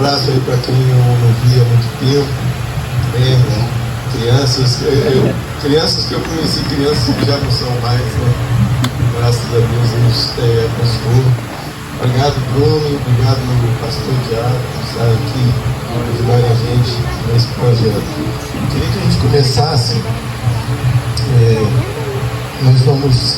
abraço aí para quem eu não via há muito tempo. Crianças que eu conheci, crianças que já não são mais, né? Graças a Deus a gente abençoou. Obrigado, Bruno, obrigado, meu pastor Tiago, por estar aqui ajudando a gente nesse projeto. Queria que a gente começasse. Nós vamos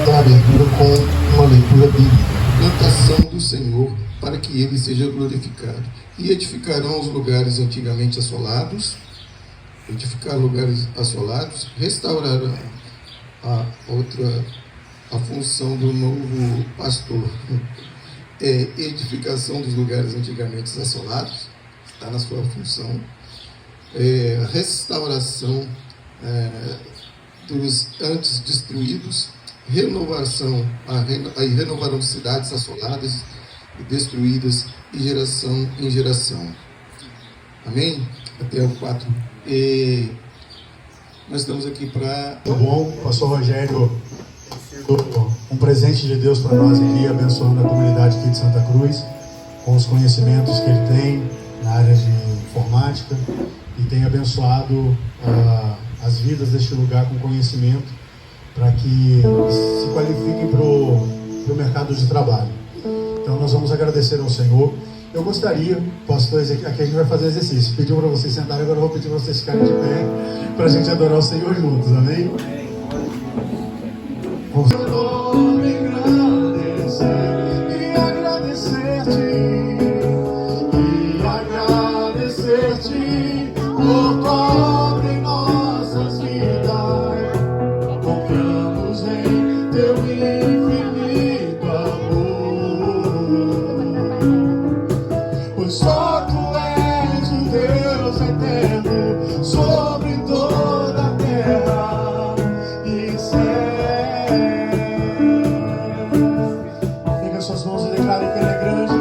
dar abertura com uma leitura bíblica. Plantação do Senhor, para que Ele seja glorificado. E edificarão os lugares antigamente assolados, restaurarão a função do novo pastor. Edificação dos lugares antigamente assolados, está na sua função. Restauração dos antes destruídos, renovação, aí renovarão cidades assoladas e destruídas de geração em geração. Amém? Até o 4. Nós estamos aqui para... Muito bom, pastor Rogério, um presente de Deus para nós aqui, abençoando a comunidade aqui de Santa Cruz, com os conhecimentos que ele tem na área de informática, e tem abençoado as vidas deste lugar com conhecimento, para que se qualifiquem para o mercado de trabalho. Então nós vamos agradecer ao Senhor. Eu gostaria, pastores, aqui a gente vai fazer exercício. Pediu para vocês sentarem, agora eu vou pedir para vocês ficarem de pé, para a gente adorar o Senhor juntos, amém? Vamos agradecer-te por tua obra em nossas vidas. Confiamos em teu infinito amor, pois só tu és o Deus eterno sobre toda a terra e céu. Pega suas mãos e declare que Ele é grande.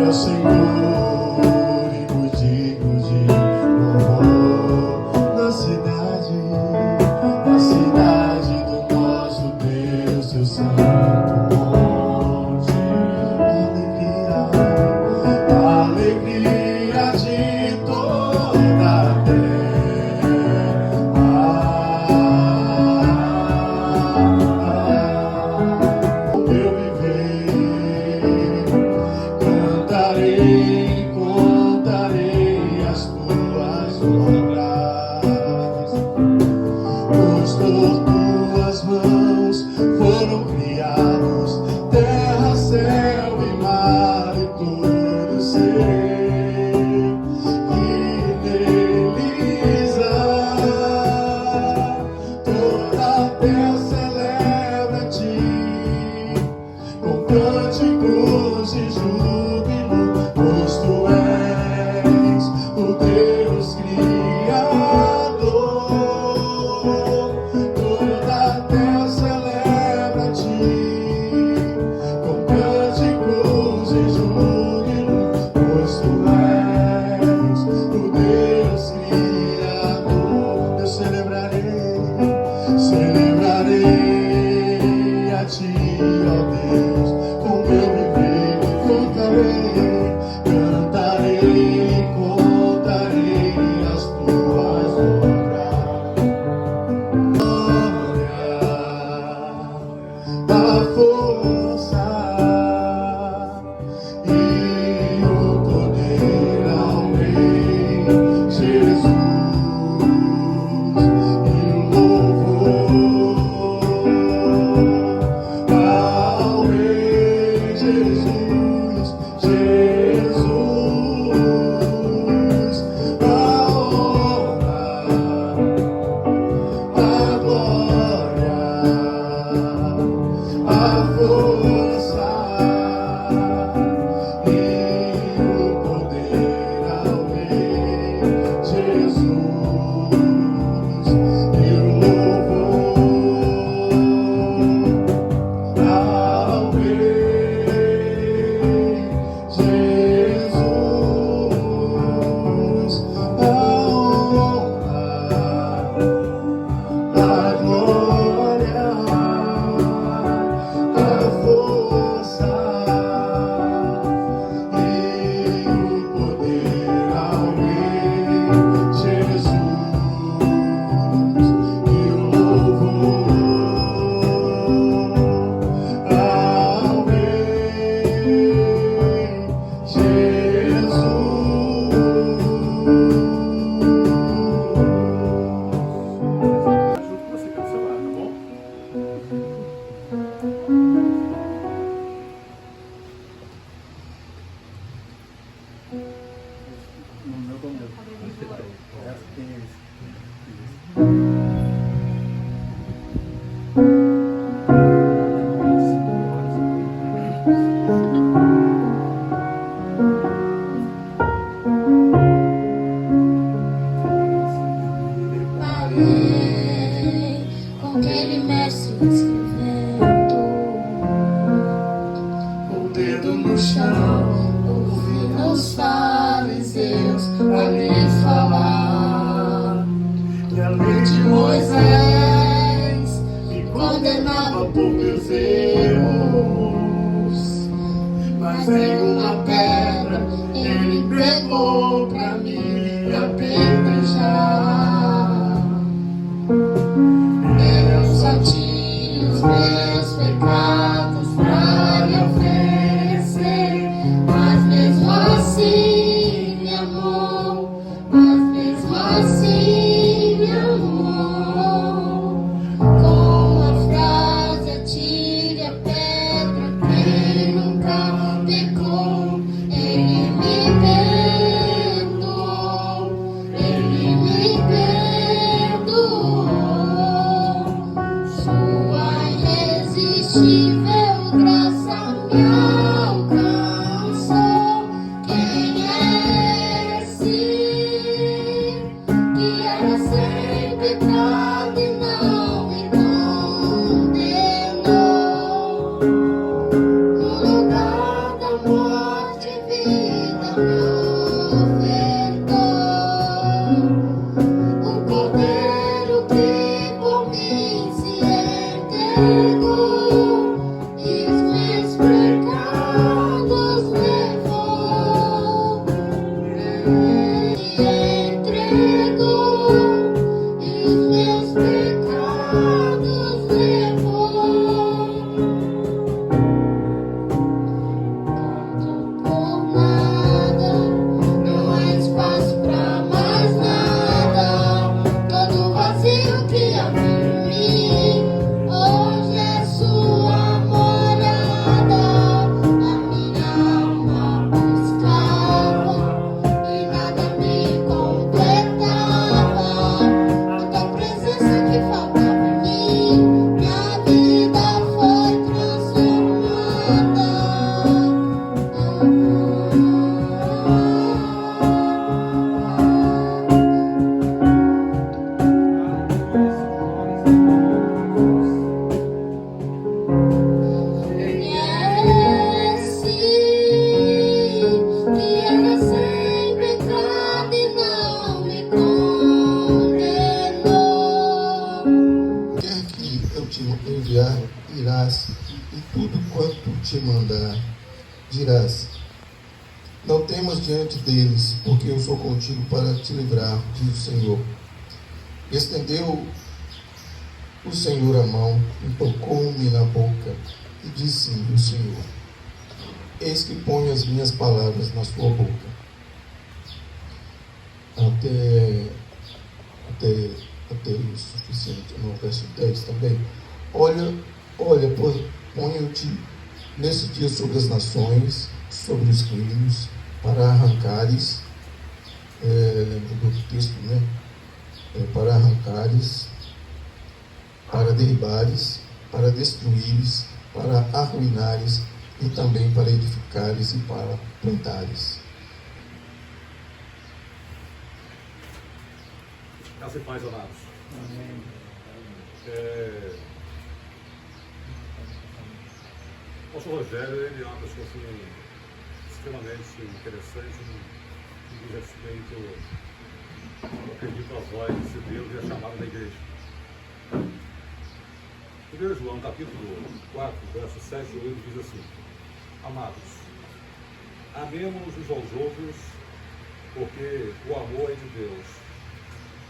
É o Senhor e muito digno de louvor na cidade do nosso Deus, seu santo monte. Alegria de toda a terra. Eu viver, cantarei Com aquele mestre escrevendo, o dedo no chão, ouvindo os fariseus a lhes falar. E a lei de Moisés me condenava por meus erros, mas em uma pedra ele pegou pra me apedrejar. Eu só tinha os meus pecados pra lhe oferecer, mas mesmo assim me amou, mas mesmo assim me amou. Com a frase atire a pedra, quem nunca pecou, ele me perdoou, ele me perdoou. Sua irresistível graça me alcançou. Quem é esse que era sem pecado e não me condenou? No lugar da morte, vida me ofertou. O cordeiro que por mim se entregou e os meus pecados levou. Ele entregou e os meus pecados levou. Por nada, não há espaço pra mais nada. Todo vazio que havia em mim, hoje é sua morada. A minha alma buscava e nada me completava. A tua presença que faltava em mim, minha vida foi transformada. Conhece que era sem pecado e não me condenou. Quer que eu te enviar, irás, e tudo quanto te mandar, dirás. Não temas diante deles, porque eu sou contigo para te livrar, diz o Senhor. Estendeu o Senhor a mão e tocou-me na boca, e disse-me o Senhor: eis que ponho as minhas palavras na sua boca. Até o suficiente, no verso 10 também. Olha, ponho-te nesse dia sobre as nações, sobre os reinos, para arrancares, lembro do texto, né? Para arrancares, para derribares, para destruíres, para arruinares, e também para edificares e para plantares. Graças e paz, amados. O pastor Rogério, ele é uma pessoa assim, extremamente interessante no que diz respeito, eu acredito, à voz de Deus e a chamada da igreja. 1 João, capítulo 4, versos 7 e 8, diz assim: amados, amemos uns aos outros, porque o amor é de Deus.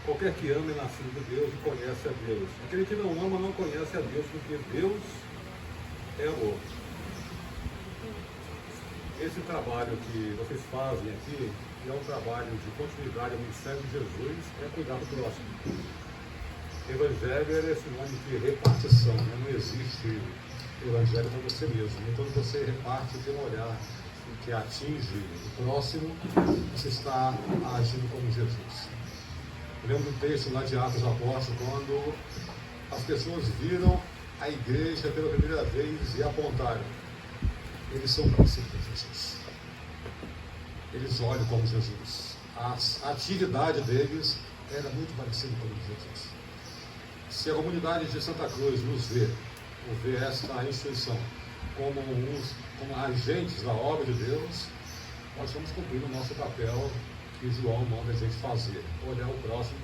Qualquer que ama é nascido de Deus e conhece a Deus. Aquele que não ama não conhece a Deus, porque Deus é amor. Esse trabalho que vocês fazem aqui, que é um trabalho de continuidade ao ministério de Jesus, é cuidar do próximo. Evangelho é sinônimo de repartição, né? Não existe evangelho para você mesmo. Então você reparte, tem um olhar que atinge o próximo, você está agindo como Jesus. Eu lembro do texto lá de Atos Apóstolos, quando as pessoas viram a igreja pela primeira vez e apontaram: eles são parecidos com Jesus. Eles olham como Jesus. A atividade deles era muito parecida com Jesus. Se a comunidade de Santa Cruz nos vê, ou vê esta instituição como agentes da obra de Deus, nós estamos cumprindo o nosso papel que João manda a gente fazer: olhar o próximo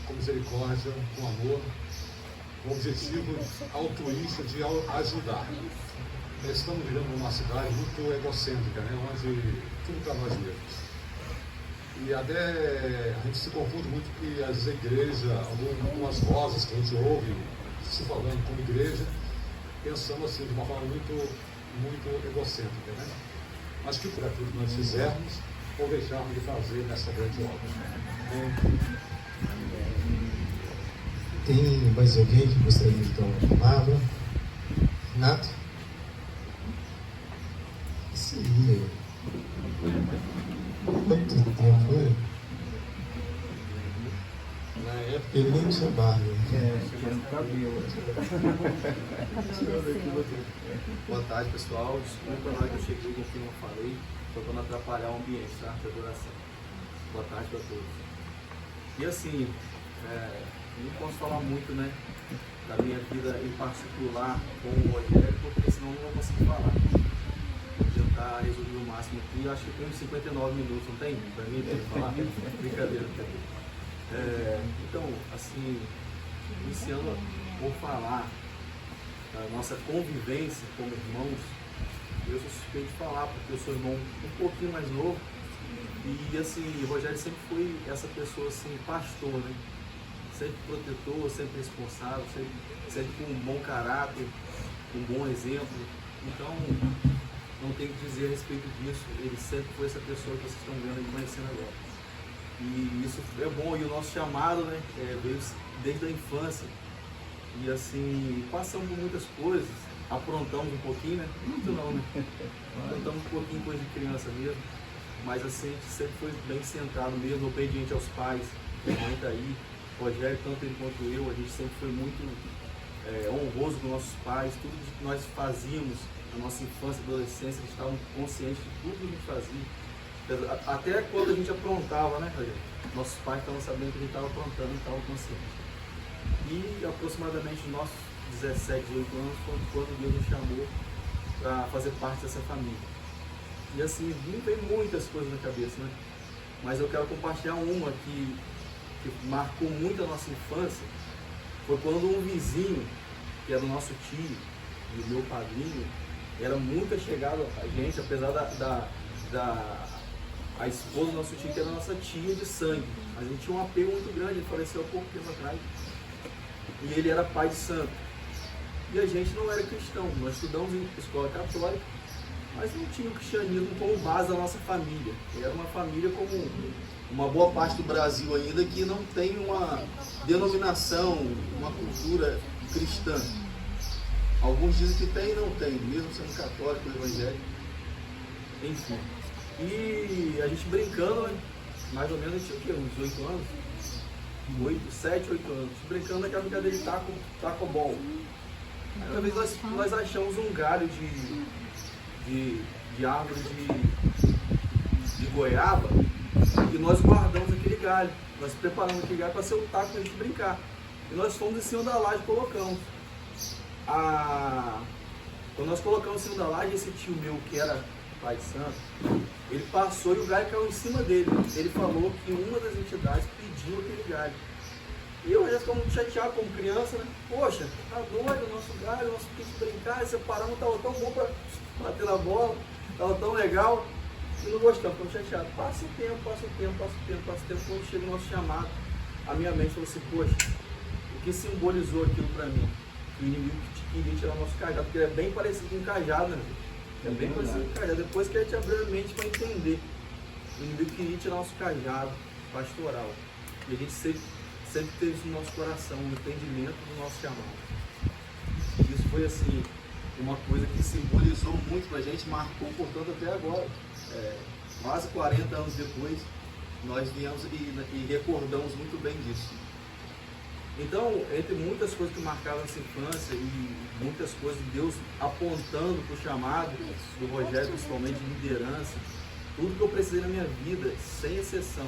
com misericórdia, com amor, com o objetivo altruísta de ajudar. Nós estamos vivendo uma cidade muito egocêntrica, né? Onde tudo para nós mesmos. E até a gente se confunde muito que as igrejas, algumas vozes que a gente ouve se falando como igreja, pensando assim de uma forma muito egocêntrica, né? Mas que por aquilo que nós fizermos ou deixarmos de fazer nessa grande obra. Tem mais alguém que gostaria de dar uma palavra? Renato? Sim. Quanto tempo foi? Na época ele nem tinha barba. Tirando cabelo. Boa tarde, pessoal. Desculpa na hora que eu cheguei, como eu falei, estou para não atrapalhar o ambiente, tá? De adoração. Boa tarde para todos. E assim, não posso falar muito, né, da minha vida em particular com o Rogério, porque senão não vou conseguir falar. Vou tentar resumir o máximo aqui. Acho que tem uns 59 minutos, não tem? Para mim, tem que falar? Brincadeira. Então, assim, iniciando por falar da nossa convivência como irmãos, eu sou suspeito de falar, porque eu sou irmão um pouquinho mais novo. E assim, o Rogério sempre foi essa pessoa assim, pastor, né? Sempre protetor, sempre responsável, sempre com um bom caráter, um bom exemplo. Então, não tenho o que dizer a respeito disso. Ele sempre foi essa pessoa que vocês estão vendo aí conhecendo agora. E isso é bom. E o nosso chamado, né, veio desde a infância. E assim, passamos por muitas coisas, aprontamos um pouquinho, né? Muito não, né? Aprontamos um pouquinho coisa de criança mesmo. Mas assim, a gente sempre foi bem centrado mesmo, obediente aos pais. Minha mãe está aí. O Rogério, tanto ele quanto eu, a gente sempre foi muito honroso com nossos pais. Tudo que nós fazíamos na nossa infância e adolescência, a gente estava consciente de tudo que a gente fazia. Até quando a gente aprontava, né, Rogério? Nossos pais estavam sabendo que a gente estava aprontando e estavam conscientes. E aproximadamente nos nossos 17, 18 anos foi quando Deus nos chamou para fazer parte dessa família. E assim, vem muitas coisas na cabeça, né? Mas eu quero compartilhar uma que marcou muito a nossa infância. Foi quando um vizinho, que era o nosso tio e o meu padrinho, era muito chegado a gente, apesar a esposa do nosso tio, que era a nossa tia de sangue. Mas a gente tinha um apego muito grande, ele faleceu há pouco tempo atrás. E ele era pai de santo. E a gente não era cristão, nós estudamos em escola católica, mas não tinha o cristianismo como base da nossa família. Era uma família como uma boa parte do Brasil ainda, que não tem uma denominação, uma cultura cristã. Alguns dizem que tem e não tem, mesmo sendo católico, evangélico, enfim. E a gente brincando, né? Mais ou menos, a gente tinha o quê? Uns 8 anos? 7, 8 anos. Brincando naquela brincadeira de taco-bol. Aí uma vez nós achamos um galho de árvore de goiaba e nós guardamos aquele galho. Nós preparamos aquele galho para ser o taco para a gente brincar. E nós fomos em cima da laje e colocamos. Quando nós colocamos em cima da laje, esse tio meu, que era pai de santo, ele passou e o galho caiu em cima dele. Ele falou que uma das entidades pediu aquele galho. E eu já ficava muito chateado como criança, né? Poxa, tá doido o nosso galho, nós temos que brincar, separamos, estava tão bom para bater na bola, estava tão legal. E não gostamos, ficamos chateados. Passa o tempo. Quando chega o nosso chamado, a minha mente falou assim: poxa, o que simbolizou aquilo para mim? Que o inimigo queria tirar o nosso cajado, porque ele é bem parecido com um cajado, né? É bem parecido com um cajado. Depois que a gente abriu a mente para entender, o inimigo queria tirar o nosso cajado pastoral. E a gente sempre teve isso no nosso coração, o entendimento do nosso chamado. Isso foi assim, uma coisa que simbolizou muito pra gente, marcou, portanto, até agora. quase 40 anos depois, nós viemos e recordamos muito bem disso. Então, entre muitas coisas que marcaram essa infância e muitas coisas de Deus apontando para o chamado do Rogério, principalmente de liderança, tudo que eu precisei na minha vida, sem exceção,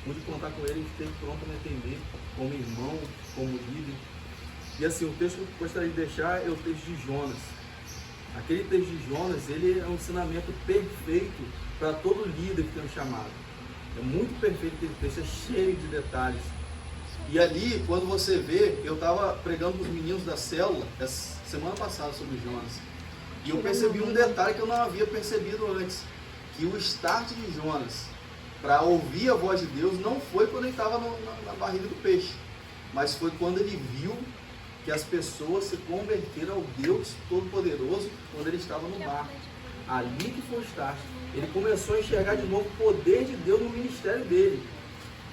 pude contar com ele e fiquei pronto a me atender como irmão, como líder. E assim, o texto que eu gostaria de deixar é o texto de Jonas. Aquele texto de Jonas, ele é um ensinamento perfeito para todo líder que tem um chamado. É muito perfeito aquele texto, é cheio de detalhes. E ali, quando você vê, eu estava pregando para os meninos da célula, semana passada, sobre Jonas. E eu percebi um detalhe que eu não havia percebido antes. Que o start de Jonas, para ouvir a voz de Deus, não foi quando ele estava na barriga do peixe. Mas foi quando ele viu que as pessoas se converteram ao Deus Todo-Poderoso quando ele estava no mar. Ali que foi o start. Ele começou a enxergar de novo o poder de Deus no ministério dele.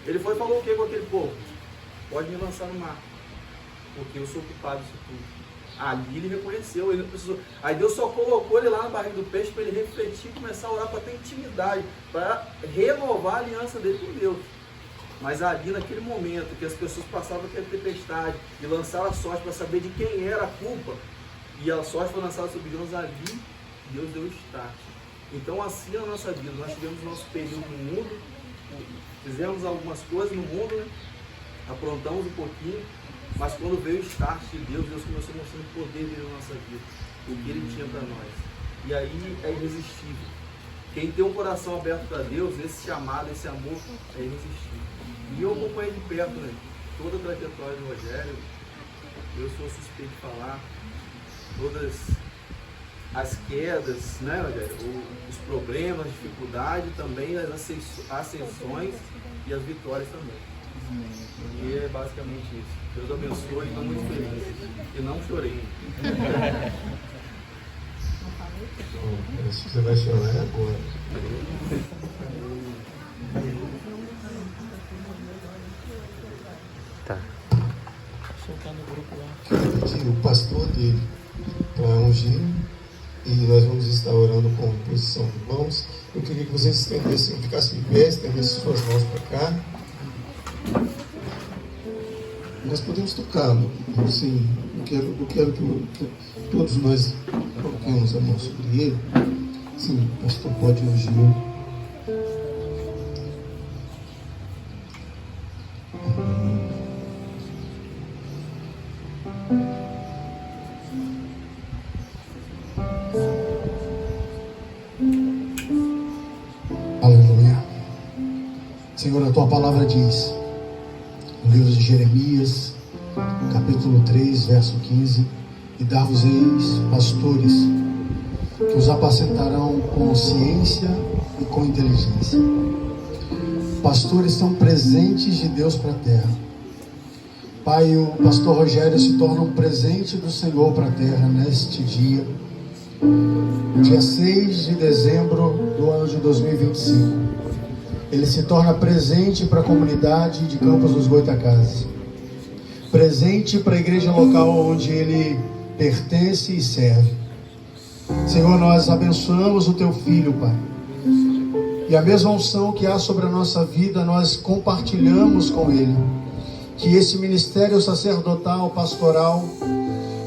Ele foi e falou o que com aquele povo? Pode me lançar no mar, porque eu sou culpado disso tudo. Ali ele reconheceu, ele não precisou. Aí Deus só colocou ele lá na barriga do peixe para ele refletir e começar a orar para ter intimidade, para renovar a aliança dele com Deus. Mas ali, naquele momento que as pessoas passavam aquela tempestade e lançaram a sorte para saber de quem era a culpa, e a sorte foi lançada sobre Jonas, ali Deus deu o start. Então, assim na nossa vida, nós tivemos nosso período no mundo, fizemos algumas coisas no mundo, né? Aprontamos um pouquinho, mas quando veio o start de Deus, Deus começou a mostrar o poder dele na nossa vida, o que ele tinha para nós. E aí é irresistível. Quem tem um coração aberto para Deus, esse chamado, esse amor é irresistível. E eu acompanhei de perto, né, toda a trajetória do Rogério. Eu sou suspeito de falar todas as quedas, né, Rogério? Os problemas, a dificuldade, também as ascensões e as vitórias também. E é basicamente isso. Deus abençoe, estou muito feliz. E não chorei. Acho que você vai chorar agora. Tá. Quero pedir o pastor dele para ungir e nós vamos estar orando com posição de mãos. Eu queria que vocês estendessem, ficassem de pé, estendessem suas mãos para cá. Nós podemos tocar, sim. Eu quero que todos nós coloquemos a mão sobre ele. Sim, o pastor pode ungir. Aleluia. Senhor, a tua palavra diz, no livro de Jeremias, capítulo 3, verso 15: e dar-vos-eis pastores que os apacentarão com ciência e com inteligência. Pastores são presentes de Deus para a terra. Pai, o pastor Rogério se torna um presente do Senhor para a terra neste dia, dia 6 de dezembro do ano de 2025. Ele se torna presente para a comunidade de Campos dos Goitacazes, presente para a igreja local onde ele pertence e serve. Senhor, nós abençoamos o teu filho, Pai, e a mesma unção que há sobre a nossa vida, nós compartilhamos com ele. Que esse ministério sacerdotal, pastoral,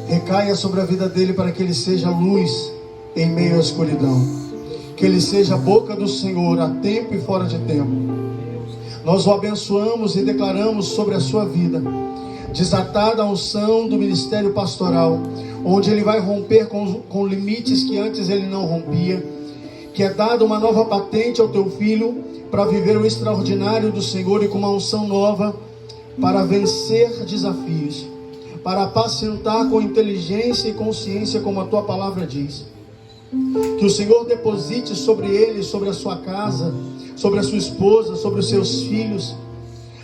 recaia sobre a vida dele para que ele seja luz em meio à escuridão. Que ele seja a boca do Senhor a tempo e fora de tempo. Nós o abençoamos e declaramos sobre a sua vida desatada a unção do ministério pastoral, onde ele vai romper com limites que antes ele não rompia. Que é dada uma nova patente ao teu filho para viver o extraordinário do Senhor, e com uma unção nova para vencer desafios, para apacentar com inteligência e consciência, como a tua palavra diz. Que o Senhor deposite sobre ele, sobre a sua casa, sobre a sua esposa, sobre os seus filhos,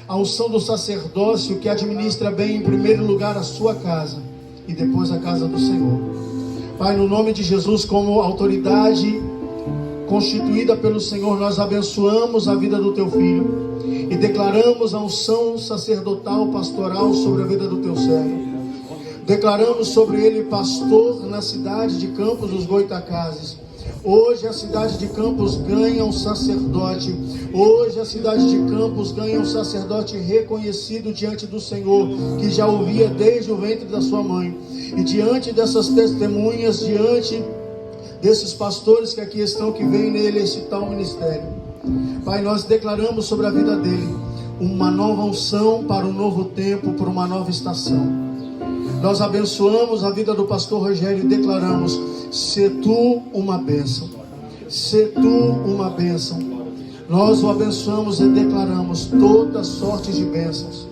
a unção do sacerdócio que administra bem, em primeiro lugar, a sua casa e depois a casa do Senhor. Pai, no nome de Jesus, como autoridade constituída pelo Senhor, nós abençoamos a vida do teu filho e declaramos a unção sacerdotal, pastoral sobre a vida do teu servo. Declaramos sobre ele pastor na cidade de Campos dos Goitacazes, Hoje a cidade de Campos ganha um sacerdote. Hoje a cidade de Campos ganha um sacerdote reconhecido diante do Senhor, que já ouvia desde o ventre da sua mãe. E diante dessas testemunhas, diante desses pastores que aqui estão, que veem nele esse tal ministério, Pai, nós declaramos sobre a vida dele uma nova unção para um novo tempo, para uma nova estação. Nós abençoamos a vida do pastor Rogério e declaramos: se tu uma bênção, se tu uma bênção. Nós o abençoamos e declaramos toda sorte de bênçãos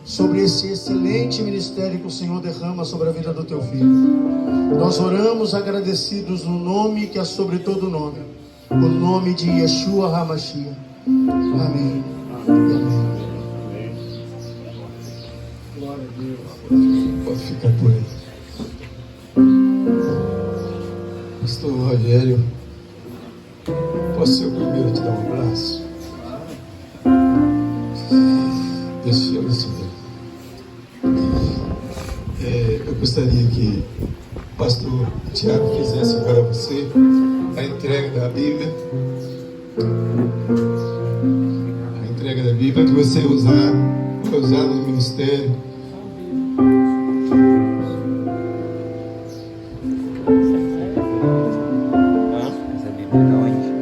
sobre esse excelente ministério que o Senhor derrama sobre a vida do teu filho. Nós oramos agradecidos no nome que é sobre todo nome, o nome de Yeshua HaMashiach. Amém. Amém. Glória a Deus. Pode ficar por aí. Pastor Rogério, posso ser o primeiro a te dar um abraço? Deixa eu receber. Eu gostaria que o pastor Tiago fizesse para você a entrega da Bíblia. A entrega da Bíblia que você vai usar no ministério. Essa Bíblia tá onde?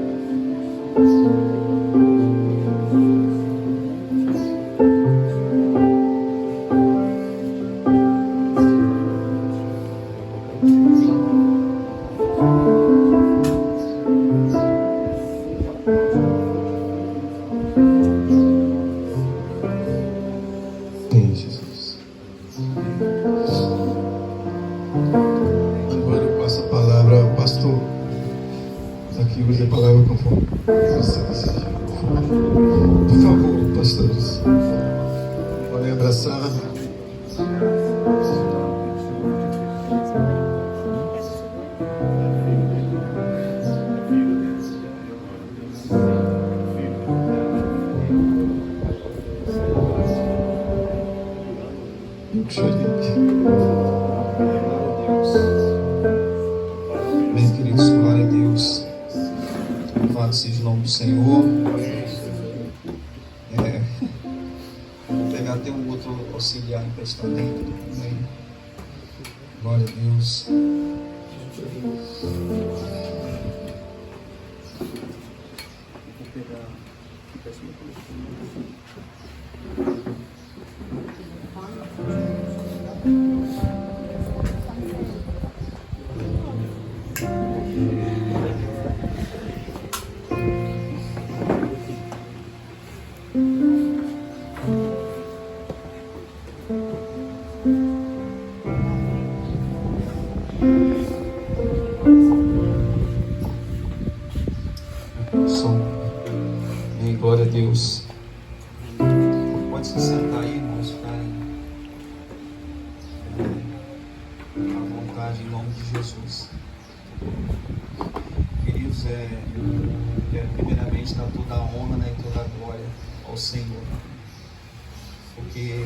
Em Jesus. Agora eu passo a palavra ao pastor. Aqui hoje a palavra conforme você deseja. Por favor, pastores, podem abraçar. Eu que chorei. Amém, queridos, glória a Deus. Louvado seja o nome do Senhor. Vou pegar até um outro auxiliar emprestado dentro. Amém. Glória a Deus. Som. Amém, glória a Deus. Pode se sentar aí, irmãos, ficarem à vontade em nome de Jesus. Queridos, quero primeiramente dar toda a honra, né, e toda a glória ao Senhor, porque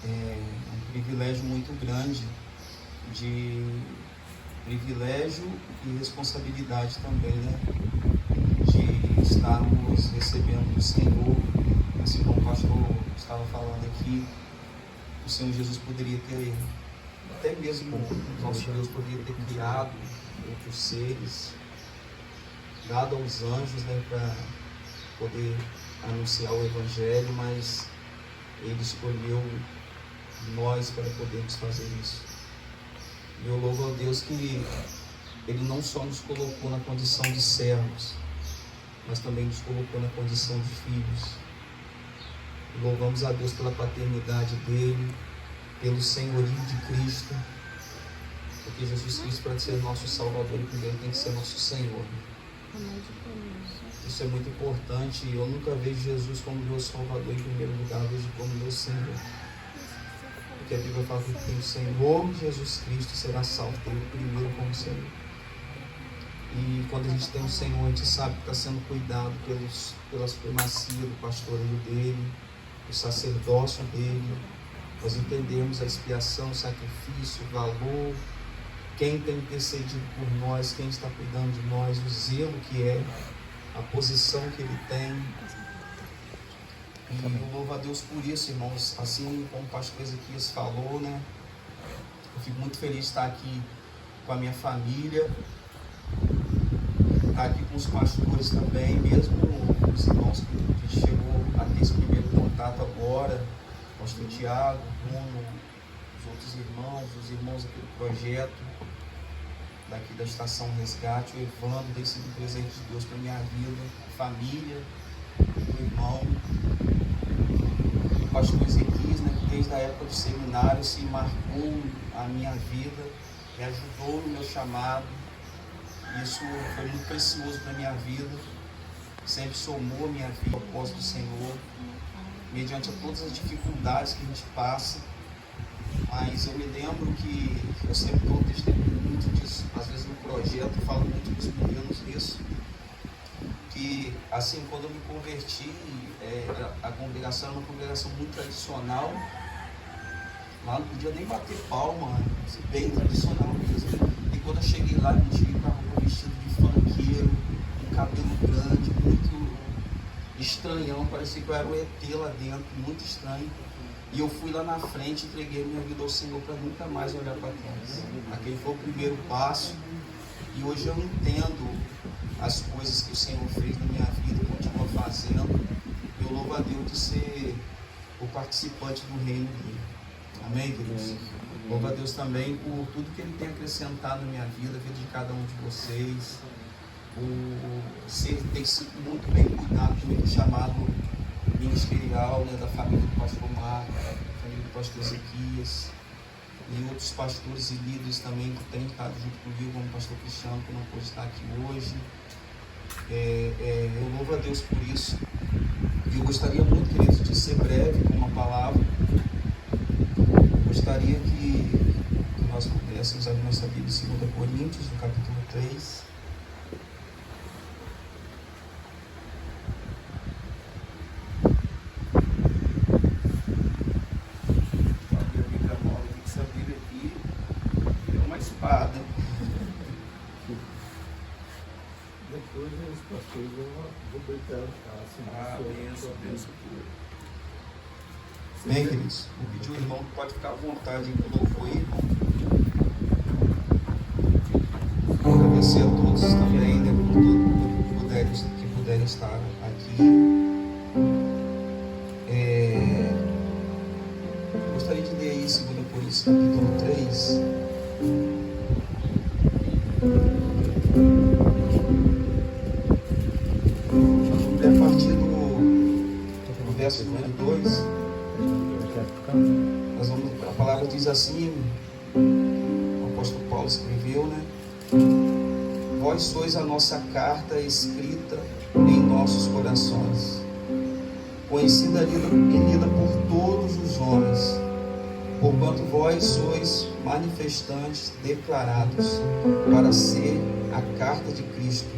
é um privilégio muito grande, de privilégio e responsabilidade também, né, de estarmos recebendo do Senhor, assim como o pastor estava falando aqui. O Senhor Jesus poderia ter, até mesmo o nosso Deus poderia ter criado outros seres, dado aos anjos, né, para poder anunciar o Evangelho, mas Ele escolheu nós para podermos fazer isso. E eu louvo a Deus que Ele não só nos colocou na condição de servos, mas também nos colocou na condição de filhos. E louvamos a Deus pela paternidade dEle, pelo senhorio de Cristo, porque Jesus Cristo, para ser nosso Salvador, e primeiro tem que ser nosso Senhor. Isso é muito importante. Eu nunca vejo Jesus como meu Salvador em primeiro lugar, eu vejo como meu Senhor. Porque a Bíblia fala que tem o Senhor Jesus Cristo será salvo, tem o primeiro como Senhor. E quando a gente tem um Senhor, a gente sabe que está sendo cuidado pela supremacia do pastoreio dele, do sacerdócio dele. Nós entendemos a expiação, o sacrifício, o valor quem tem intercedido por nós, quem está cuidando de nós, o zelo que é, a posição que Ele tem. E eu louvo a Deus por isso, irmãos. Assim como o pastor Ezequias falou, né? Eu fico muito feliz de estar aqui com a minha família, estar aqui com os pastores também, mesmo os irmãos que a gente chegou a ter esse primeiro contato agora, o pastor Tiago, Bruno, os outros irmãos, os irmãos aqui do projeto, daqui da Estação Resgate, o Evandro, tem sido um presente de Deus para a minha vida, a família, o irmão, o pastor Ezequias, né, que desde a época do seminário se marcou a minha vida, me ajudou no meu chamado. Isso foi muito precioso para a minha vida, sempre somou a minha vida, o propósito do Senhor, mediante a todas as dificuldades que a gente passa. Mas eu me lembro que eu sempre dou testemunho muito disso, às vezes no projeto, eu falo muito dos meninos nisso, que assim, quando eu me converti, a congregação era uma congregação muito tradicional, lá não podia nem bater palma, bem tradicional mesmo. E quando eu cheguei lá, me tive com a roupa vestido de funkeiro, um cabelo grande, muito estranhão, parecia que eu era o ET lá dentro, muito estranho. E eu fui lá na frente, entreguei minha vida ao Senhor para nunca mais olhar para trás. Aquele foi o primeiro passo. E hoje eu entendo as coisas que o Senhor fez na minha vida e continua fazendo. Eu louvo a Deus de ser o participante do reino dele. Amém, queridos? Louvo a Deus também por tudo que Ele tem acrescentado na minha vida, a vida de cada um de vocês. Tem sido muito bem cuidado do meu chamado ministerial, né, da família do pastor Marco, da família do pastor Ezequias e outros pastores e líderes também que têm estado junto comigo, como o pastor Cristiano, que não pôde estar aqui hoje. Eu louvo a Deus por isso. E eu gostaria muito, queridos, de ser breve com uma palavra. Gostaria que nós pudéssemos abrir nossa Bíblia em 2 Coríntios, no capítulo 3. Depois os pastores vão brincar assim. Bem, queridos, vou pedir o irmão que pode ficar à vontade em louvor aí. Agradecer a todos também, né, por tudo que puderem estar aqui. Gostaria de ler aí 2 Coríntios capítulo 3. A partir do verso número 2, a palavra diz assim, o apóstolo Paulo escreveu, né? Vós sois a nossa carta escrita em nossos corações, conhecida e lida por todos os homens, porquanto vós sois manifestantes declarados para ser a carta de Cristo,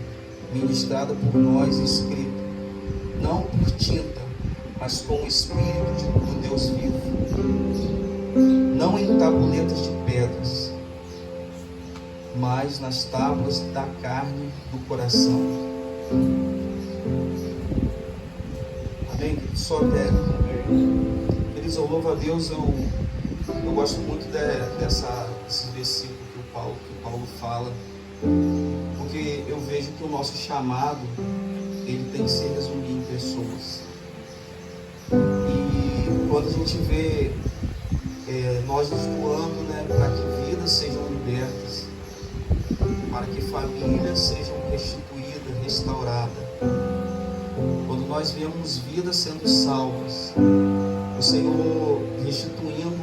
ministrada por nós e escrita, não por tinta, mas com o Espírito do Deus vivo, não em tabuletas de pedras, mas nas tábuas da carne do coração. Amém? Só até. Eles, eu louvo a Deus, eu gosto muito desse versículo que o Paulo fala, porque eu vejo que o nosso chamado, ele tem que se resumir em pessoas. E quando a gente vê nós nos doando, né, para que vidas sejam libertas, para que famílias sejam restituídas, restauradas, quando nós vemos vidas sendo salvas, o Senhor restituindo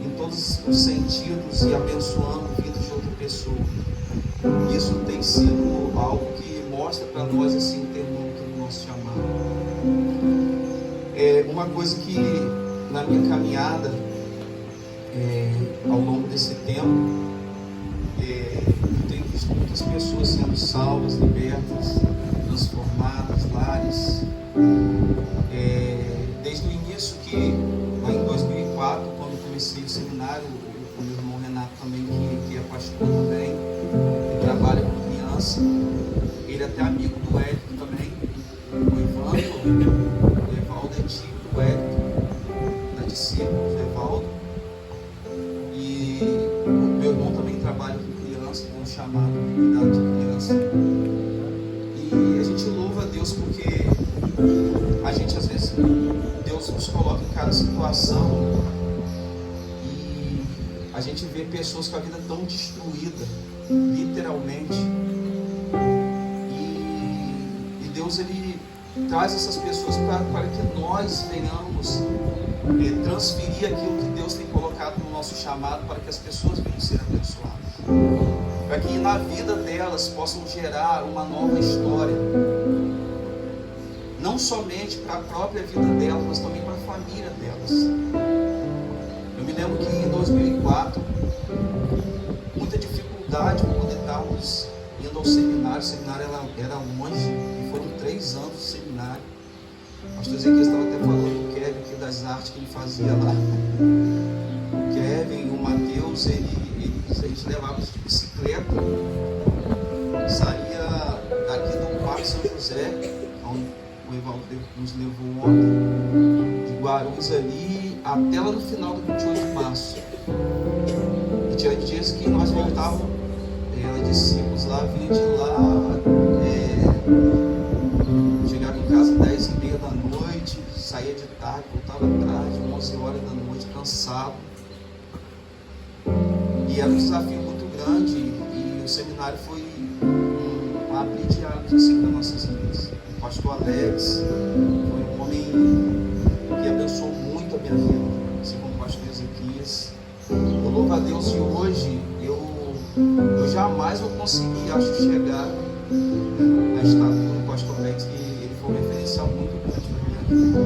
em todos os sentidos e abençoando a vida de outra pessoa, isso tem sido algo que mostra para nós assim, o termômetro do nosso chamado. Uma coisa que na minha caminhada ao longo desse tempo, eu tenho visto muitas pessoas sendo salvas, libertas, transformadas, lares. Desde o início, que lá em 2004, quando eu comecei o seminário, o meu irmão Renato também, que é pastor também, O Evaldo é tio do Hélio, da discípulo do Evaldo. E o meu irmão também trabalha com criança, tem um chamado de cuidado de criança. E a gente louva a Deus porque a gente, às vezes, Deus nos coloca em cada situação e a gente vê pessoas com a vida tão destruída, literalmente. E Deus, Ele traz essas pessoas para que nós venhamos transferir aquilo que Deus tem colocado no nosso chamado, para que as pessoas venham ser abençoadas, para que na vida delas possam gerar uma nova história, não somente para a própria vida delas, mas também para a família delas. Eu me lembro que em 2004, muita dificuldade para poder estarmos indo ao seminário. O seminário era longe, e foram 3 anos de seminário. O pastor Ezequiel estava até falando do Kevin aqui, das artes que ele fazia lá. O Kevin e o Matheus, a gente levava de bicicleta, saía daqui do Parque São José, onde o Evaldo nos levou ontem, de Guarulhos ali, até lá no final do 28 de março. E tinha dias que nós voltávamos, discípulos lá, vinha de lá, chegava em casa às 10h30 da noite, saía de tarde, voltava tarde, 11 horas da noite, cansado. E era um desafio muito grande, e o seminário foi um abrir de águas assim das nossas vidas. O pastor Alex foi um homem que abençoou muito a minha vida, segundo o pastor Ezequias. Eu louvo a Deus, e hoje eu jamais vou conseguir, acho, chegar na estatura do pastor Alex, que ele foi um referencial muito grande para minha vida.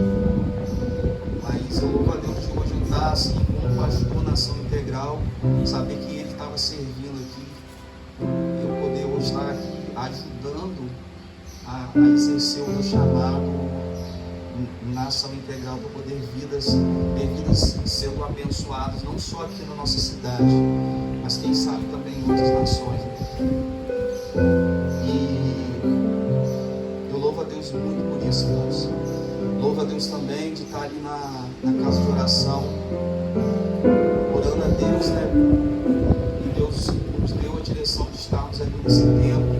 Mas eu louvo a Deus de hoje eu estar assim, como pastor na ação integral, saber que ele estava servindo aqui, eu poder hoje estar aqui ajudando a exercer o meu chamado na ação integral, para poder ver vidas sendo abençoadas, não só aqui na nossa cidade, mas quem sabe também em outras nações. E eu louvo a Deus muito por isso, irmãos. Louvo a Deus também de estar ali na casa de oração, orando a Deus, né? E Deus nos deu a direção de estarmos ali nesse tempo.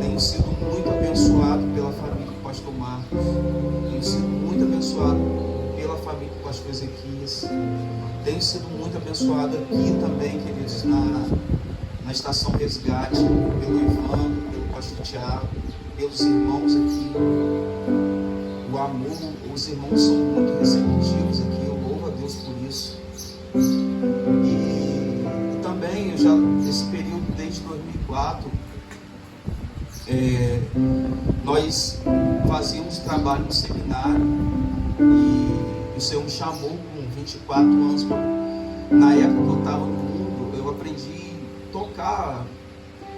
Tenho sido muito abençoado pela família do pastor Marcos. Tenho sido muito abençoado pela família do pastor Ezequias. Tenho sido muito abençoado aqui também, queridos, na estação Resgate, pelo Evandro, pelo pastor Tiago, pelos irmãos aqui. O amor, os irmãos são muito receptivos aqui, eu louvo a Deus por isso. E também, eu já, nesse período, desde 2004, nós fazíamos trabalho no seminário, e o Senhor me chamou com 24 anos. Na época que eu estava no mundo, eu aprendi a tocar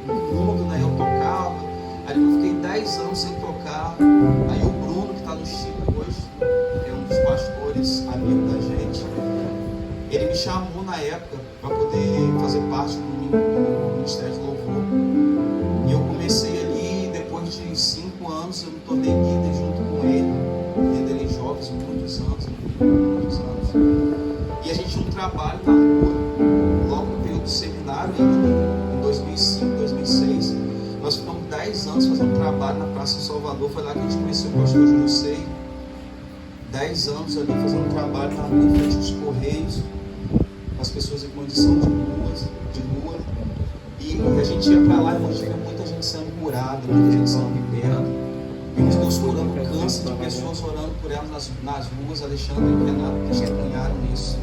no mundo, né? Eu tocava, aí eu fiquei 10 anos sem tocar. Aí o Bruno, que está no Chile hoje, é um dos pastores, amigo da gente, ele me chamou na época para poder fazer parte do Ministério de Louvor. E eu comecei ali, depois de 5 anos, eu me tornei líder junto com ele, liderei jovens muitos anos. E a gente tinha um trabalho na rua, logo no período do seminário, ainda em 2005, 2006. Nós ficamos 10 anos fazendo trabalho na Praça Salvador. Foi lá que a gente conheceu o pastor Josei. 10 anos ali fazendo trabalho na rua, em frente aos Correios, com as pessoas em condição de rua. E a gente ia para lá e nós vimos muita gente sendo curada, muita gente sendo liberta. Vimos Deus curando câncer de pessoas, orando por elas nas ruas. Alexandre e Renato testemunharam isso.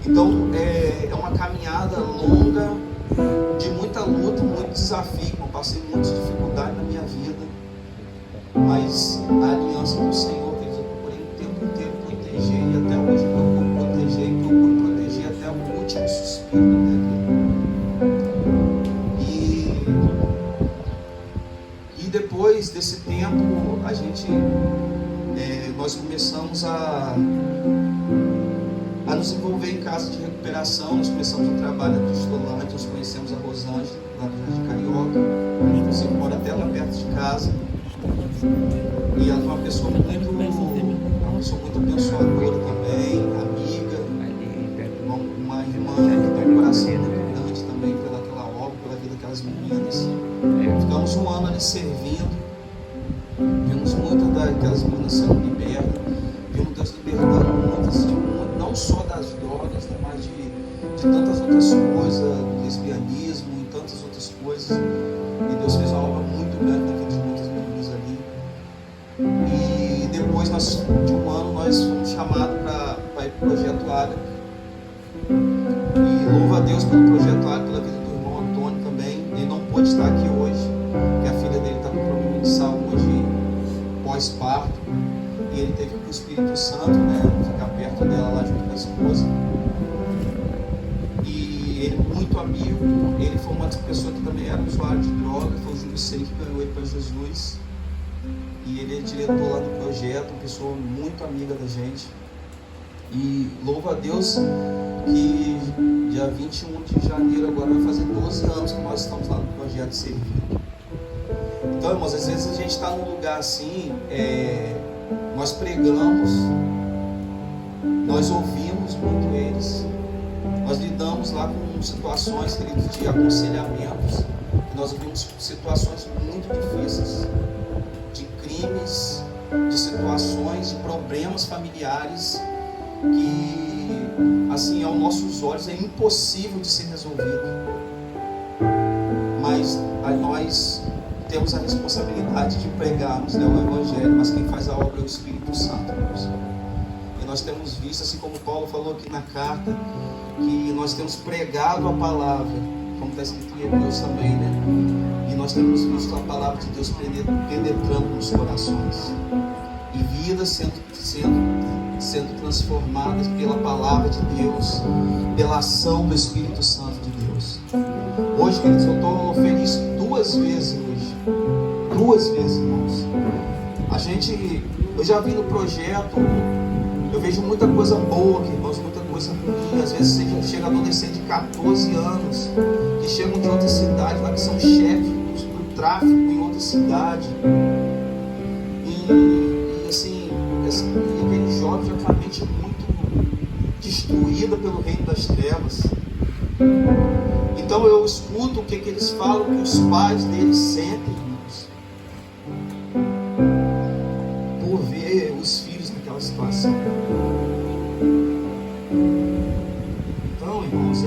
Então, é uma caminhada longa, de muita luta, muito desafio. Eu passei muitas dificuldades na minha vida, mas a aliança com o Senhor, que eu procurei o tempo inteiro proteger, e até hoje eu procuro proteger, e procuro proteger até o último suspiro da minha vida. E depois desse tempo, nós começamos a nos envolver em casa de recuperação. Nós começamos o trabalho na Cristolândia, nós conhecemos a Rosângela, lá do Jardim Carioca, inclusive mora até lá perto de casa. E pessoa muito abençoadora também, amiga, uma irmã que tem um coração muito grande também pelaquela obra, pela vida daquelas meninas. Ficamos um ano ali servindo, vimos muitas daquelas meninas sendo libertas, vimos Deus libertando muitas, não só das drogas, né, mas de tantas outras coisas, do lesbianismo e tantas outras coisas. E Deus fez uma obra muito grande na vida de muitas meninas ali. E depois de um ano nós fomos chamados para ir para o Projeto Ágape. E louva a Deus pelo Projeto Ágape, pela vida do irmão Antônio também. Ele não pôde estar aqui hoje, porque a filha dele está com problema de saúde pós-parto. E ele teve que ir para o Espírito Santo, né, ficar perto dela lá junto com a esposa. E ele, muito amigo, ele foi uma pessoa que também era usuário de droga, foi o Júlio Sei que ganhou ele para Jesus. E ele é diretor lá do projeto, uma pessoa muito amiga da gente. E louva a Deus que dia 21 de janeiro agora vai fazer 12 anos que nós estamos lá no projeto servindo. Então, irmãos, às vezes a gente está num lugar assim, nós pregamos, nós ouvimos muito eles, nós lidamos lá com situações, queridos, de aconselhamentos, nós ouvimos situações muito difíceis, de crimes, de situações, de problemas familiares, que, assim, aos nossos olhos é impossível de ser resolvido. Mas nós temos a responsabilidade de pregarmos, né, o Evangelho, mas quem faz a obra é o Espírito Santo, irmãos. E nós temos visto, assim como Paulo falou aqui na carta, que nós temos pregado a palavra, como está escrito em Hebreus também, né? E nós temos visto a palavra de Deus penetrando nos corações. E vidas sendo transformadas pela palavra de Deus, pela ação do Espírito Santo de Deus. Hoje, queridos, eu estou feliz duas vezes, irmãos. Eu já vi no projeto, eu vejo muita coisa boa aqui, irmãos, muita coisa ruim. Às vezes chega adolescente de 14 anos, que chegam de outra cidade, lá que são chefes do tráfico em outra cidade. E assim, aquele jovem já com a mente muito destruída pelo reino das trevas. Então eu escuto o que eles falam, que os pais deles sentem, irmãos, por ver os filhos naquela situação. Então, irmãos,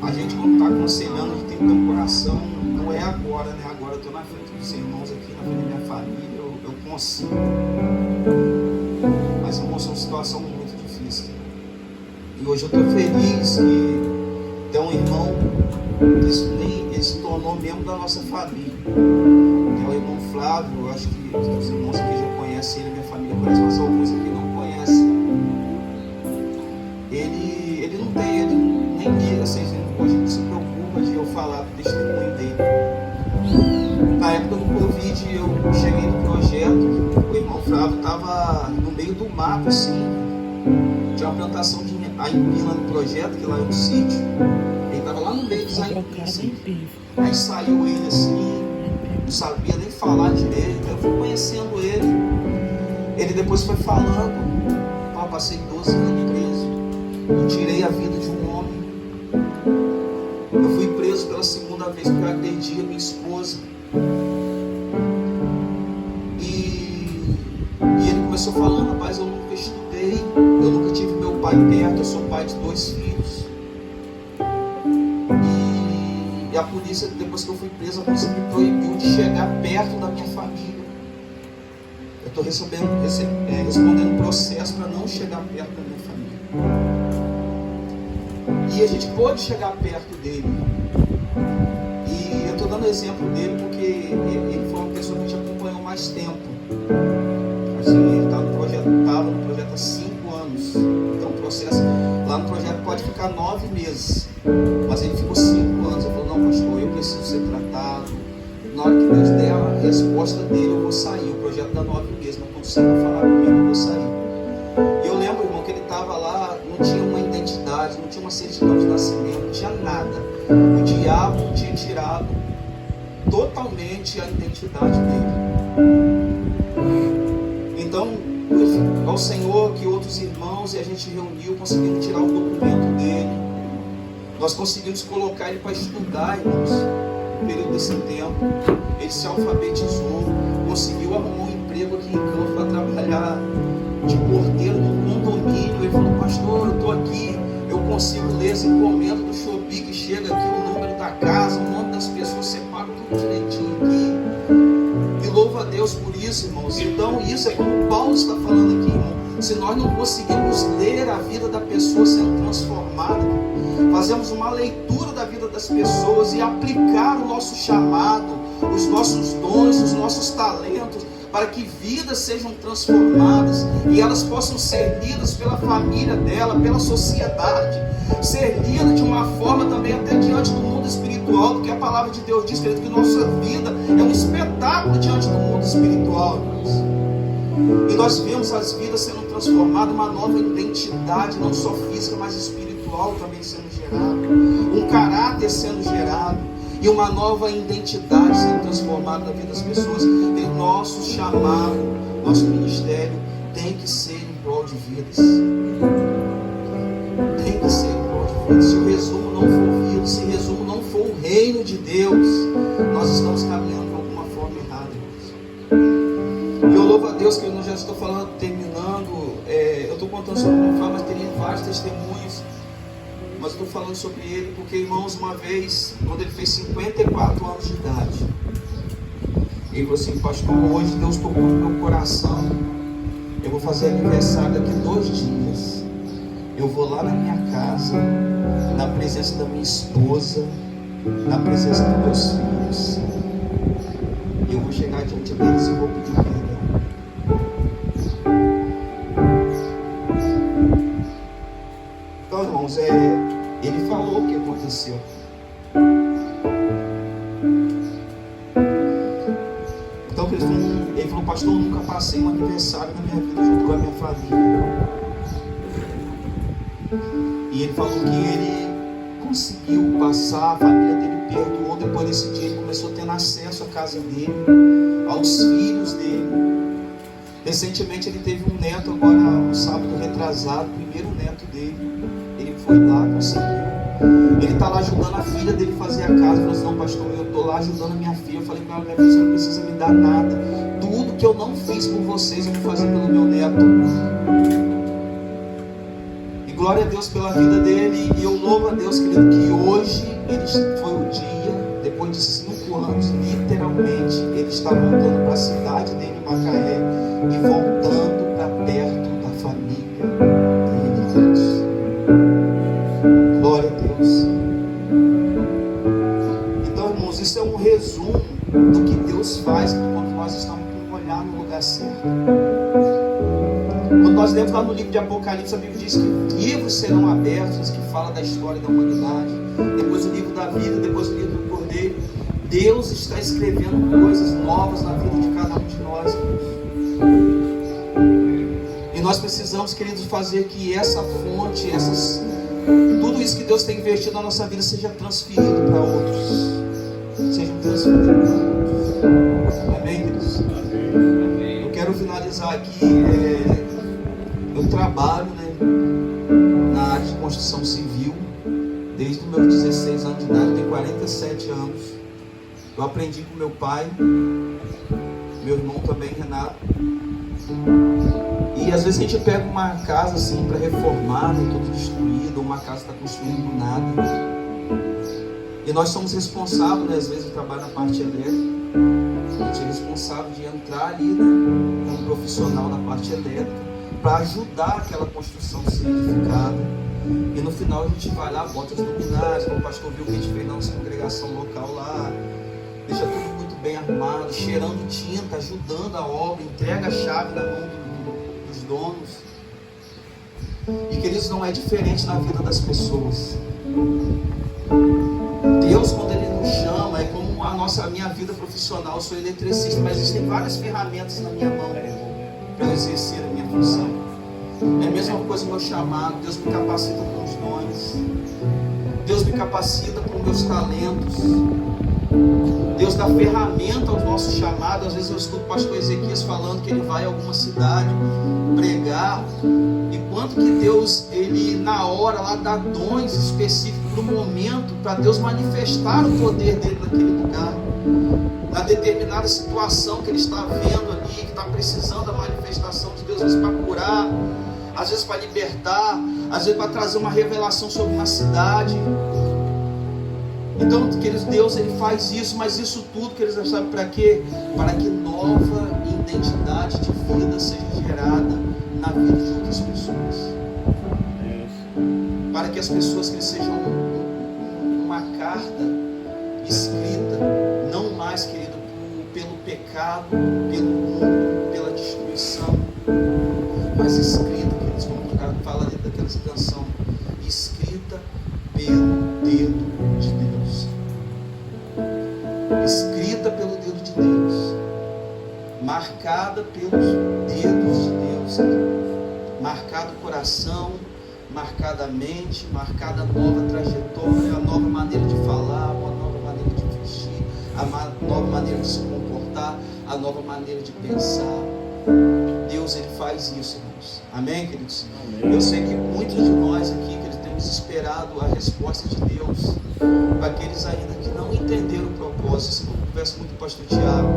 a gente quando está aconselhando, a gente tem que ter um coração, não é agora, né? Agora eu estou na frente dos irmãos aqui, na frente da minha família, eu consigo. Mas, irmãos, é uma situação muito difícil. E hoje eu estou feliz que tem um irmão que ele se tornou membro da nossa família. Tem o irmão Flávio, eu acho que os irmãos aqui já conhecem ele, minha família conhece, mas alguns aqui não conhecem. Ele não tem, ele nem liga, assim, hoje não se preocupa de eu falar do testemunho dele. Na época do Covid, eu cheguei no projeto, o irmão Flávio estava no meio do mato, assim, tinha uma plantação de aipina no projeto, que lá é um sítio. Ele estava lá no meio dos aipim, assim. Aí saiu ele assim, não sabia nem falar direito. Eu fui conhecendo ele. Ele depois foi falando: passei 12 anos preso, eu tirei a vida de um homem. Eu fui preso pela segunda vez porque eu agredi a minha esposa. E ele começou falando: rapaz, eu nunca estudei, eu nunca tive meu pai perto, eu sou pai de 2 filhos. E a polícia, depois que eu fui preso, a polícia me proibiu de chegar perto da minha família. Eu estou respondendo processo para não chegar perto da minha família. E a gente pôde chegar perto dele. E eu estou dando exemplo dele porque ele foi uma pessoa que a gente acompanhou mais tempo. Assim, ele estava no projeto há 5 anos. Então o processo lá no projeto pode ficar 9 meses. Mas ele ficou 5 anos. Ele falou: não, pastor, eu preciso ser tratado. Na hora que Deus der a resposta dele, eu vou sair. O projeto dá 9 meses, mas quando você vai falar comigo, eu vou sair. E eu lembro, irmão, que ele estava lá, não tinha uma identidade, não tinha uma certidão de nascimento, não tinha nada. O diabo tinha tirado totalmente a identidade dele. ao Senhor que outros irmãos e a gente reuniu, conseguimos tirar o documento dele. Nós conseguimos colocar ele para estudar, irmãos, no período desse tempo. Ele se alfabetizou, conseguiu arrumar um emprego aqui em Campos para trabalhar de porteiro no condomínio. Ele falou: pastor, eu estou aqui, eu consigo ler esse encomenda do Shopee que chega aqui, o número da casa, o nome das pessoas, separo tudo direitinho aqui. E louva a Deus por isso, irmãos. Então isso é como Paulo está falando aqui, irmão. Se nós não conseguimos ler a vida da pessoa sendo transformada, fazemos uma leitura da vida das pessoas e aplicar o nosso chamado, os nossos dons, os nossos talentos, para que vidas sejam transformadas e elas possam ser lidas pela família dela, pela sociedade, ser lidas de uma forma também até diante do mundo espiritual, porque a palavra de Deus diz, querido, que nossa vida é um espetáculo diante do mundo espiritual, irmãos. E nós vemos as vidas sendo transformadas, uma nova identidade, não só física, mas espiritual também sendo gerada, um caráter sendo gerado e uma nova identidade sendo transformada na vida das pessoas. E nosso chamado, nosso ministério tem que ser em prol de vidas. Tem que ser em prol de vidas. Se o resumo não for vida, se o resumo não for o reino de Deus, nós estamos caminhando de alguma forma errada. E eu louvo a Deus que eu já estou falando, terminando. Eu estou contando sobre o meu pai, mas teria vários testemunhos. Mas eu estou falando sobre ele porque, irmãos, uma vez, quando ele fez 54 anos de idade, ele falou assim: pastor, hoje Deus tocou no meu coração, eu vou fazer aniversário daqui 2 dias, eu vou lá na minha casa, na presença da minha esposa, na presença dos meus filhos, e eu vou chegar diante deles e vou pedir perdão. Então, irmãos, ele falou o que aconteceu. Então, ele falou: pastor, eu nunca passei um aniversário na minha vida junto com a minha família. E ele falou que ele conseguiu passar, a família dele perdoou. Depois desse dia, ele começou a ter acesso à casa dele, aos filhos dele. Recentemente, ele teve um neto, agora no sábado retrasado, o primeiro neto dele. Ele foi lá, conseguiu. Ele está lá ajudando a filha dele a fazer a casa. Ele falou assim: não, pastor, eu estou lá ajudando a minha filha. Eu falei para ela: minha filha, você não precisa me dar nada. Tudo que eu não fiz por vocês, eu vou fazer pelo meu neto. E glória a Deus pela vida dele. E eu louvo a Deus, querido, que hoje foi o dia, depois de 5 anos, literalmente, ele está voltando para a cidade dele, em Macaé, e voltando para perto da família dele, Deus. Glória a Deus. Então, irmãos, isso é um resumo do que Deus faz quando nós estamos com o olhar no lugar certo. Quando nós lemos lá no livro de Apocalipse, a Bíblia diz que livros serão abertos que falam da história da humanidade, depois o livro da vida, depois o livro do Cordeiro. Deus está escrevendo coisas novas na vida de cada um de nós, e nós precisamos, queridos, fazer que essa fonte, tudo isso que Deus tem investido na nossa vida seja transferido para outros. Sejam transferidos para outros. Amém, queridos? Eu quero finalizar aqui. Eu trabalho, na área de construção civil desde os meus 16 anos de idade. Eu tenho 47 anos. Eu aprendi com meu pai, meu irmão também, Renato. E às vezes a gente pega uma casa assim para reformar, tudo destruído, ou uma casa está construindo do nada. E nós somos responsáveis, às vezes eu trabalho na parte elétrica, a gente é responsável de entrar ali, como profissional na parte elétrica, para ajudar aquela construção a ser edificada. E no final a gente vai lá, bota as luminárias, como o pastor viu que a gente fez na nossa congregação local lá, deixa tudo muito bem arrumado, cheirando tinta, ajudando a obra, entrega a chave na mão dos donos. E queridos, não é diferente na vida das pessoas. Deus, quando Ele nos chama, é como a minha vida profissional. Eu sou eletricista, mas existem várias ferramentas na minha mão para eu exercer a minha função. É a mesma coisa o meu chamado. Deus me capacita com os dons, Deus me capacita com meus talentos. Deus dá ferramenta ao nosso chamado. Às vezes eu escuto o pastor Ezequias falando que ele vai a alguma cidade pregar, e quanto que Deus, ele na hora lá dá dons específicos para o momento, para Deus manifestar o poder dele naquele lugar, na determinada situação que ele está vendo ali, que está precisando da manifestação de Deus, às vezes para curar, às vezes para libertar, às vezes para trazer uma revelação sobre uma cidade. Então, queridos, Deus, ele faz isso, mas isso tudo, queridos, sabe para quê? Para que nova identidade de vida seja gerada na vida de outras pessoas. Para que as pessoas que sejam uma carta escrita, não mais, querido, pelo pecado, pelo mundo, pela destruição, mas escrita, queridos, como o cara fala dentro daquela canção, escrita pelo dedo de Deus. Escrita pelo dedo de Deus, marcada pelos dedos de Deus, marcado o coração, marcada a mente, marcada a nova trajetória, a nova maneira de falar, uma nova maneira de vestir, a nova maneira de se comportar, a nova maneira de pensar. Deus, ele faz isso, irmãos. Amém, queridos? Amém. Eu sei que muitos de nós aqui, que temos esperado a resposta de Deus, para aqueles ainda que não entenderam o propósito. Isso eu converso muito com o pastor Tiago,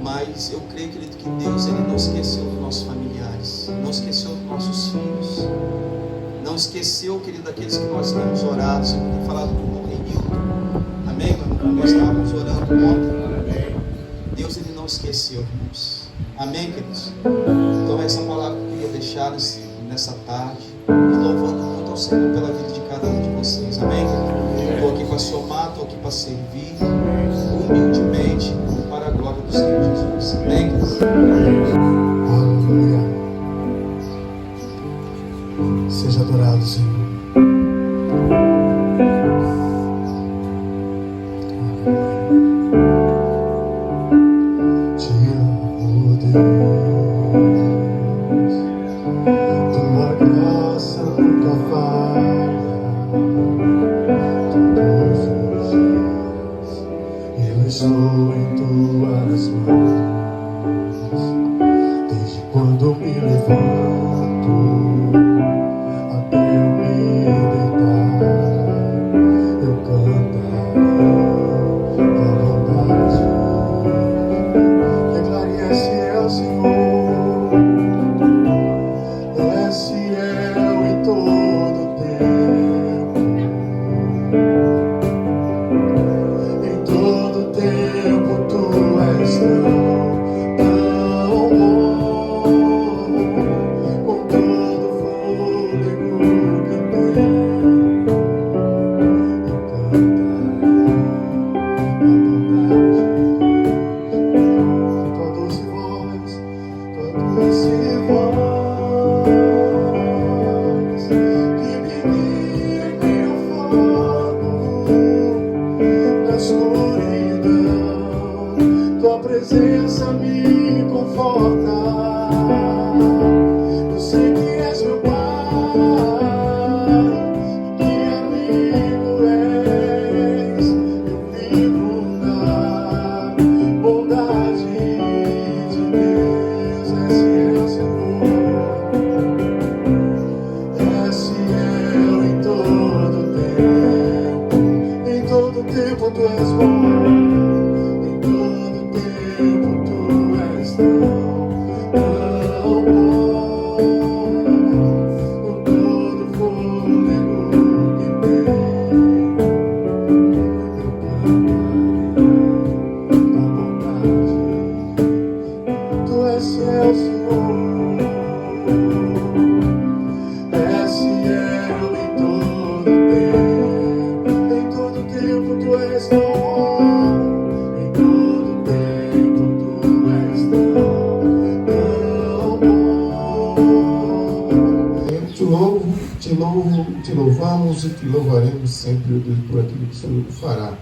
mas eu creio, querido, que Deus, ele não esqueceu dos nossos familiares, não esqueceu dos nossos filhos, não esqueceu, querido, daqueles que nós temos orado. Você tem falado com o irmão Renildo, amém, meu irmão? Nós estávamos orando ontem. Deus, ele não esqueceu, irmãos. Amém, queridos? Então essa palavra que eu queria deixar nessa tarde, e louvando muito ao Senhor pela vida de cada um de vocês. Amém? Estou aqui para somar, estou aqui para servir humildemente para a glória do Senhor Jesus. Amém? Aleluia. Seja adorado, Senhor. Te amo, Deus. Tua graça nunca falha. Todos os dias eu estou em tuas mãos. Desde quando me levanto até eu me deitar, eu cantarei tua bondade. Declare: és fiel, Senhor, és fiel em todo tempo. Em todo tempo tu és tão bom, com todo fôlego que tenho, eu cantarei a bondade. Tua doce voz, que me guia o fogo na escuridão. Tua presença me conforta. Eu sei que és meu Pai, que amigo és. Eu vivo na bondade de Deus. És fiel, Senhor, és fiel em todo tempo. Em todo tempo tu és bom. Em todo tempo tu és tão bom. Com todo fôlego que tenho, eu cantarei tua bondade. Tu és fiel, Senhor, és fiel em todo tempo. Em todo tempo tu és tão bom. Em todo tempo tu és tão bom. Te louvamos e te louvaremos sempre, ó Deus, por aquilo que o Senhor fará.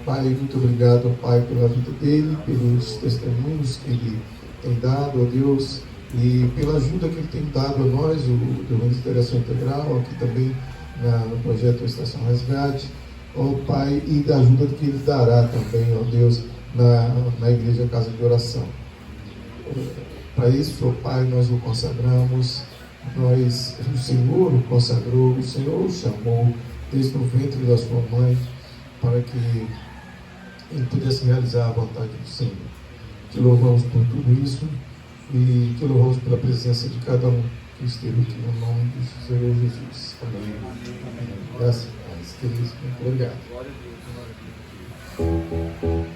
Pai, muito obrigado, ó Pai, pela vida dele, pelos testemunhos que ele tem dado, ó Deus, e pela ajuda que ele tem dado a nós, o Deus de Integração Integral, aqui também no projeto Estação Resgate. ó Pai, e da ajuda que Ele dará também, ó Deus, na igreja Casa de Oração. Para isso, ó Pai, nós o consagramos, o Senhor o consagrou, o Senhor o chamou desde o ventre da sua mãe, para que ele pudesse realizar a vontade do Senhor. Te louvamos por tudo isso e te louvamos pela presença de cada um que esteve aqui, no nome do Senhor Jesus. Amém. Graças a Deus, queridos. Muito obrigado. Glória a Deus.